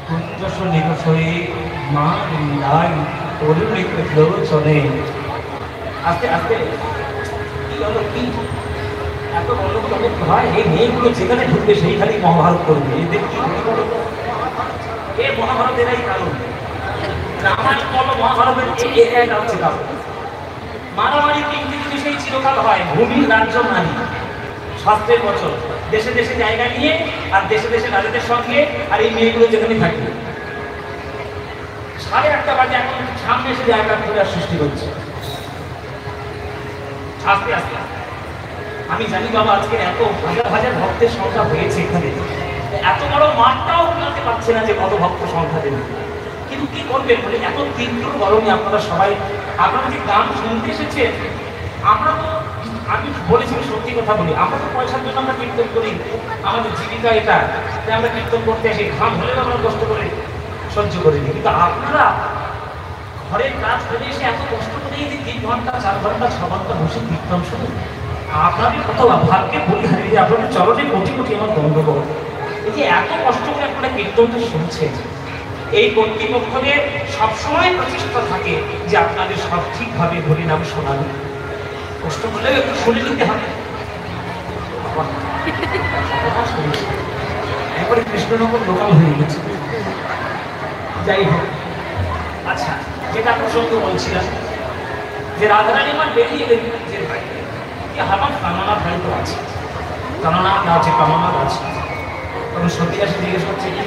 কুঞ্জসনিকসরে মা বৃন্দাই অরুণিকলোচনে। আস্তে আস্তে কি হলো কি এত গন্ডগোল অনেক হয়, এই মেয়েগুলো যেখানে ঢুকবে সেইখানেই মহাভারত করবে। এদের কি এ মহাভারতেরাই কারণ, রামায়ণ বলো মহাভারতের হচ্ছে কারণ। মারামারি তিনটি জিনিসেই চিরকাল হয়, ভূমি, রাজ্য, নারী। শাস্ত্রের বছর দেশে দেশে জায়গা নিয়ে আর দেশে দেশে রাজাদের সঙ্গে, আর এই মেয়েগুলো যেখানে থাকে 8:30 বাজে এখন সামনে এসে জায়গা খোঁজার সৃষ্টি হচ্ছে আস্তে আস্তে। আমি জানি বাবা আজকে এত হাজার হাজার ভক্তের সংখ্যা হয়েছে এখানে, এত বড় মাঠটাও জানতে পারছে না যে কত ভক্ত সংখ্যা দেবে। কিন্তু কি করবেন বলে এত তীব্র গরমে আপনারা সবাই, আপনারা যে গান শুনতে এসেছেন, আমরা তো, আমি বলেছি সত্যি কথা বলি, আমরা তো পয়সার জন্য আমরা কীর্তন করি, আমাদের জীবিকা এটা, যে আমরা কীর্তন করতে আসি, ঘাম হলেও আমরা কষ্ট করে সহ্য করি। কিন্তু আপনারা ঘরের কাজ করে এসে এত কষ্ট করে এই যে 3 ঘন্টা 4 ঘন্টা 6 ঘন্টা বসে কীর্তন শুনুন, আপনাদের কত ভাগ্যে পরিহারি যে আপনাদের চরণে কোটি কোটি আমার বন্ধুগণ, এই যে এত কষ্ট করে আপনারা কীর্তনটা শুনছেন, এই কর্তৃপক্ষদের সবসময় প্রচেষ্টা থাকে যে আপনাদের সব ঠিকভাবে হরিনাম শোনানো। কষ্ট করলেও একটু শুনে নিতে হবে। একবারে কৃষ্ণনগর লোকাল হয়ে গেছে। যাই হোক, আচ্ছা, যেটা প্রসঙ্গ বলছিলাম যে রাধারানী আমার বেরিয়ে গেলেন যে ভাই আমার কামনা ভাই তো আছে, কামনা আছে, কামনা আছে। তখন সত্যি আসে জিজ্ঞেস করছে কি